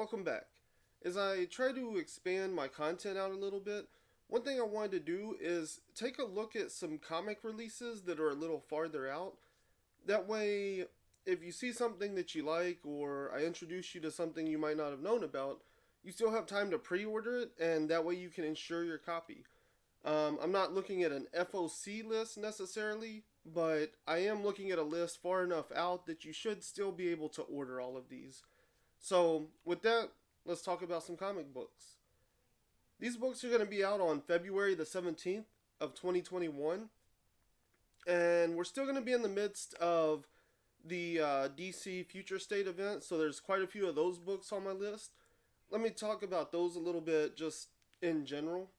Welcome back. As I try to expand my content out a little bit, one thing I wanted to do is take a look at some comic releases that are a little farther out. That way, if you see something that you like or I introduce you to something you might not have known about, you still have time to pre-order it, and that way you can ensure your copy. I'm not looking at an FOC list necessarily, but I am looking at a list far enough out that you should still be able to order all of these. So, with that, let's talk about some comic books. These books are going to be out on February the 17th of 2021, and we're still going to be in the midst of the DC Future State event, so there's quite a few of those books on my list. Let me talk about those a little bit just in general.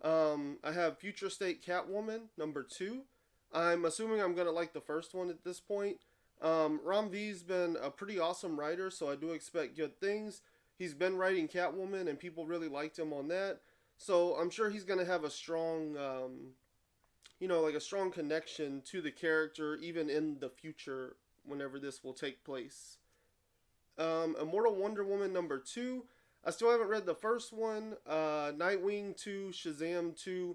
I have Future State Catwoman, number 2. I'm assuming I'm going to like the first one at this point. Ram V's been a pretty awesome writer, so I do expect good things. He's been writing Catwoman, and people really liked him on that. So I'm sure he's going to have a strong, like a strong connection to the character, even in the future, whenever this will take place. Immortal Wonder Woman number 2. I still haven't read the first one. Nightwing 2, Shazam 2,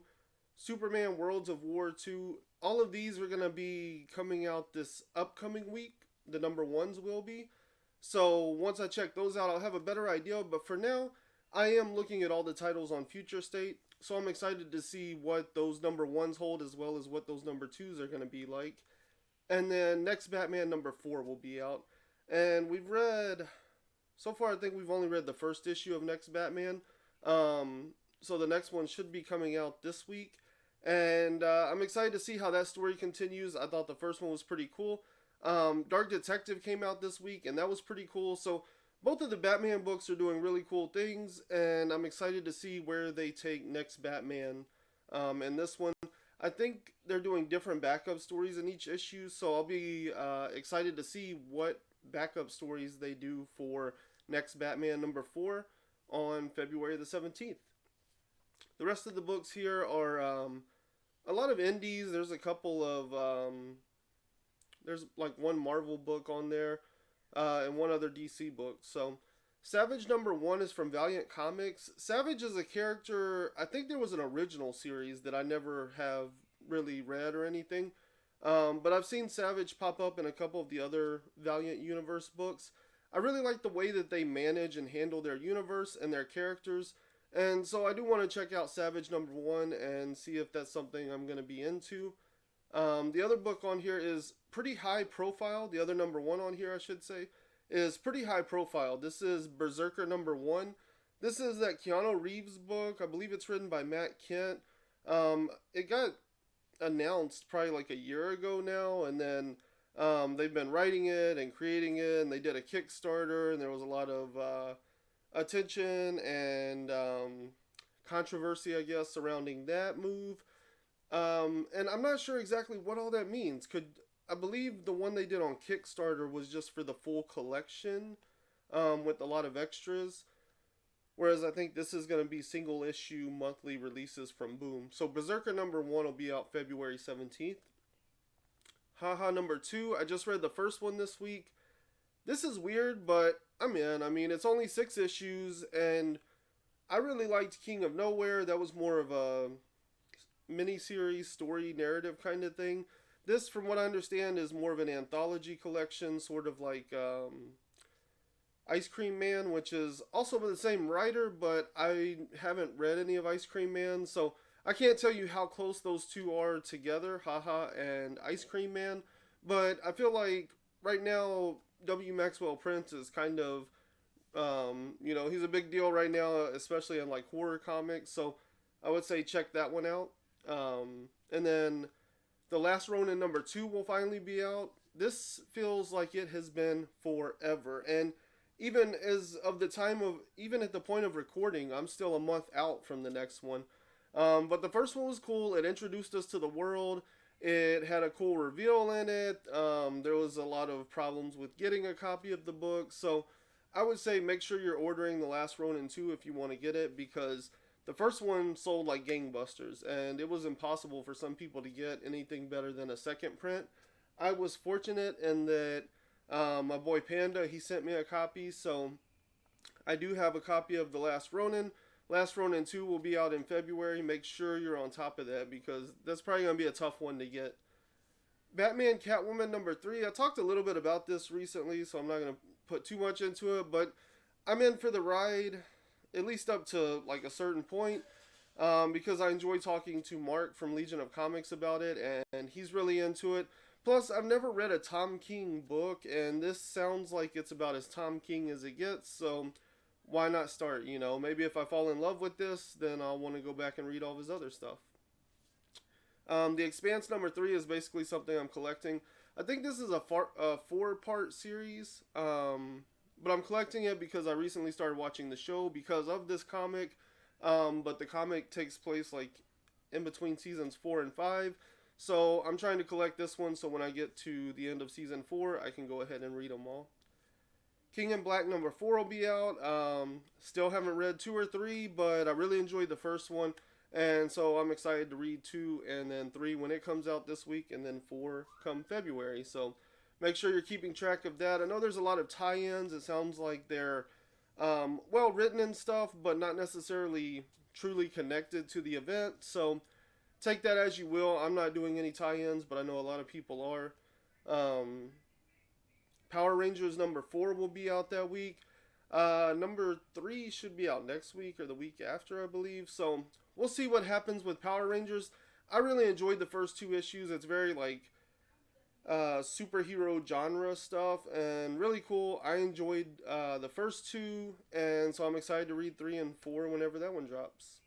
Superman Worlds of War 2. All of these are going to be coming out this upcoming week. The number 1s will be. So once I check those out, I'll have a better idea. But for now, I am looking at all the titles on Future State. So I'm excited to see what those number 1s hold as well as what those number 2s are going to be like. And then next Batman number 4 will be out. And we've read... So far, I think we've only read the first issue of Next Batman. So the next one should be coming out this week. And I'm excited to see how that story continues. I thought the first one was pretty cool. Dark Detective came out this week, and that was pretty cool. So both of the Batman books are doing really cool things, and I'm excited to see where they take Next Batman. And this one, I think they're doing different backup stories in each issue, so I'll be excited to see what backup stories they do for Next Batman number 4 on February the 17th. The rest of the books here are a lot of indies. There's a couple of there's like one Marvel book on there and one other DC book. So Savage number 1 is from Valiant Comics. Savage is a character, I think there was an original series that I never have really read or anything. But I've seen Savage pop up in a couple of the other Valiant Universe books. I really like the way that they manage and handle their universe and their characters. And so I do want to check out Savage number 1 and see if that's something I'm going to be into. The other book on here is pretty high profile. The other number 1 on here, I should say, is pretty high profile. This is Berserker number 1. This is that Keanu Reeves book. I believe it's written by Matt Kent. It got announced probably like a year ago now, and then they've been writing it and creating it, and they did a Kickstarter, and there was a lot of attention and controversy, I guess, surrounding that move. And I'm not sure exactly what all that means. I believe the one they did on Kickstarter was just for the full collection with a lot of extras. Whereas I think this is going to be single issue monthly releases from Boom. So Berserker number 1 will be out February 17th. Haha number 2, I just read the first one this week. This is weird, but I'm in. I mean, it's only 6 issues, and I really liked King of Nowhere. That was more of a mini-series, story, narrative kind of thing. This, from what I understand, is more of an anthology collection, sort of like Ice Cream Man, which is also by the same writer, but I haven't read any of Ice Cream Man, so I can't tell you how close those two are together, Haha and Ice Cream Man, but I feel like right now W. Maxwell Prince is kind of, he's a big deal right now, especially in like horror comics, so I would say check that one out. And then The Last Ronin number 2 will finally be out. This feels like it has been forever, and even at the point of recording, I'm still a month out from the next one. But the first one was cool. It introduced us to the world. It had a cool reveal in it. There was a lot of problems with getting a copy of the book. So I would say make sure you're ordering The Last Ronin 2 if you want to get it, because the first one sold like gangbusters, and it was impossible for some people to get anything better than a second print. I was fortunate in that my boy Panda, he sent me a copy, so I do have a copy of The Last Ronin. Last Ronin 2 will be out in February. Make sure you're on top of that because that's probably going to be a tough one to get. Batman Catwoman number 3. I talked a little bit about this recently, so I'm not going to put too much into it, but I'm in for the ride, at least up to like a certain point, because I enjoy talking to Mark from Legion of Comics about it, and he's really into it. Plus, I've never read a Tom King book, and this sounds like it's about as Tom King as it gets, so why not start, you know? Maybe if I fall in love with this, then I'll want to go back and read all of his other stuff. The Expanse number 3 is basically something I'm collecting. I think this is a 4-part series, but I'm collecting it because I recently started watching the show because of this comic, but the comic takes place like in between seasons 4 and 5, so I'm trying to collect this one so when I get to the end of season 4, I can go ahead and read them all. King in Black number 4 will be out. Still haven't read 2 or 3, but I really enjoyed the first one. And so I'm excited to read 2 and then 3 when it comes out this week, and then 4 come February. So make sure you're keeping track of that. I know there's a lot of tie-ins. It sounds like they're well written and stuff, but not necessarily truly connected to the event. So take that as you will. I'm not doing any tie-ins, but I know a lot of people are. Power Rangers number 4 will be out that week. Number 3 should be out next week or the week after, I believe. So we'll see what happens with Power Rangers. I really enjoyed the first 2 issues. It's very like superhero genre stuff and really cool. I enjoyed the first 2, and so I'm excited to read 3 and 4 whenever that one drops.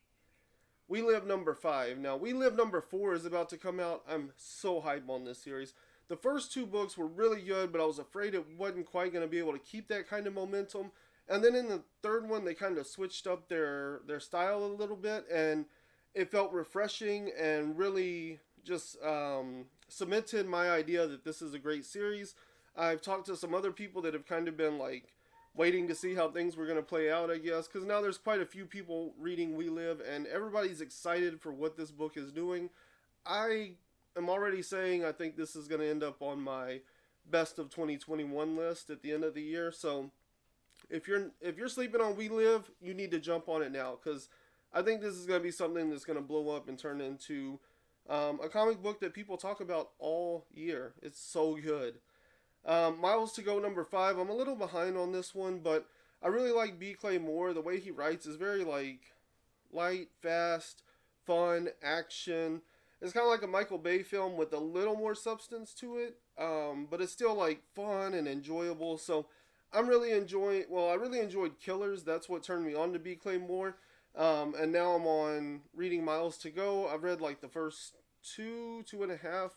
We Live number 5. Now, We Live number 4 is about to come out. I'm so hyped on this series. The first 2 books were really good, but I was afraid it wasn't quite going to be able to keep that kind of momentum. And then in the third one, they kind of switched up their style a little bit, and it felt refreshing and really just cemented my idea that this is a great series. I've talked to some other people that have kind of been like waiting to see how things were going to play out, I guess, because now there's quite a few people reading We Live, and everybody's excited for what this book is doing. I am already saying I think this is going to end up on my best of 2021 list at the end of the year, so if you're sleeping on We Live, you need to jump on it now, because I think this is going to be something that's going to blow up and turn into a comic book that people talk about all year. It's so good. Miles to Go number 5. I'm a little behind on this one, but I really like B. Clay Moore. The way he writes is very like light, fast, fun, action. It's kind of like a Michael Bay film with a little more substance to it, but it's still like fun and enjoyable. So I really enjoyed Killers. That's what turned me on to B. Clay Moore. And now I'm on reading Miles to Go. I've read like the first 2.5.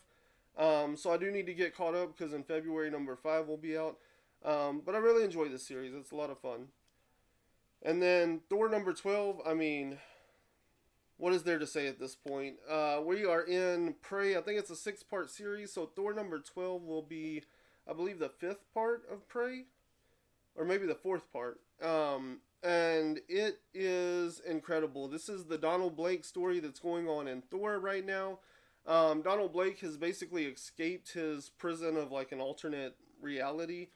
So I do need to get caught up because in February number 5 will be out. But I really enjoy this series. It's a lot of fun. And then Thor number 12. I mean, what is there to say at this point? We are in Prey. I think it's a 6-part series. So Thor number 12 will be, I believe, the 5th part of Prey. Or maybe the 4th part. And it is incredible. This is the Donald Blake story that's going on in Thor right now. Donald Blake has basically escaped his prison of like an alternate reality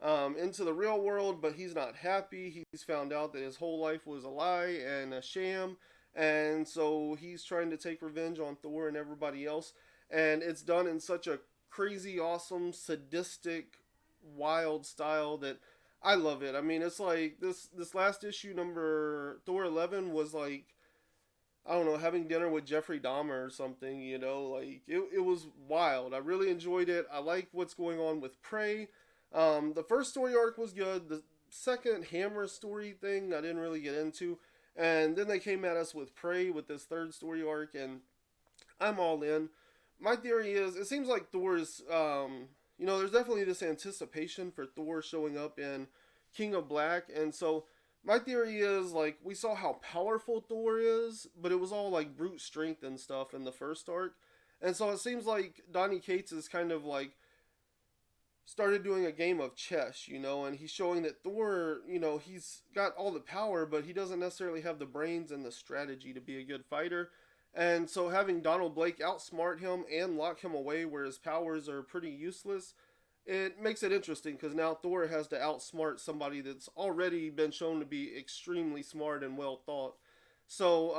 into the real world, but he's not happy. He's found out that his whole life was a lie and a sham, and so he's trying to take revenge on Thor and everybody else, and it's done in such a crazy, awesome, sadistic, wild style that I love it. I mean, it's like this last issue, number Thor 11, was like, I don't know, having dinner with Jeffrey Dahmer or something, you know, like, it was wild. I really enjoyed it. I like what's going on with Prey. The first story arc was good. The second Hammer story thing I didn't really get into. And then they came at us with Prey with this third story arc, and I'm all in. My theory is, it seems like Thor is, you know, there's definitely this anticipation for Thor showing up in King of Black, and so my theory is, like, we saw how powerful Thor is, but it was all, like, brute strength and stuff in the first arc. And so it seems like Donny Cates is kind of, like, started doing a game of chess, you know, and he's showing that Thor, you know, he's got all the power, but he doesn't necessarily have the brains and the strategy to be a good fighter. And so having Donald Blake outsmart him and lock him away where his powers are pretty useless it makes it interesting because now Thor has to outsmart somebody that's already been shown to be extremely smart and well thought. So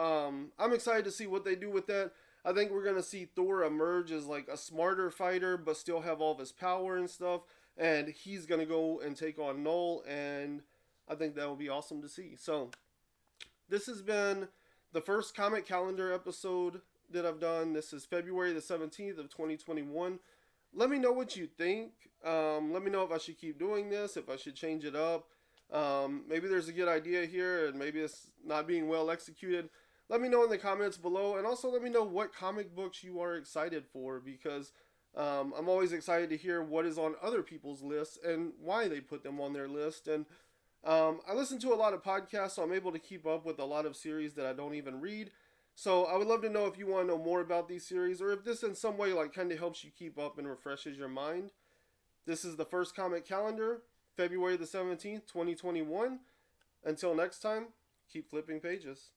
I'm excited to see what they do with that. I think we're gonna see Thor emerge as like a smarter fighter, but still have all of his power and stuff. And he's gonna go and take on Null, and I think that will be awesome to see. So this has been the first comic calendar episode that I've done. This is February the 17th of 2021. Let me know what you think. Let me know if I should keep doing this, if I should change it up. Maybe there's a good idea here and maybe it's not being well executed. Let me know in the comments below, and also let me know what comic books you are excited for, because I'm always excited to hear what is on other people's lists and why they put them on their list. And I listen to a lot of podcasts, so I'm able to keep up with a lot of series that I don't even read. So I would love to know if you want to know more about these series, or if this in some way like kind of helps you keep up and refreshes your mind. This is the first comic calendar, February the 17th, 2021. Until next time, keep flipping pages.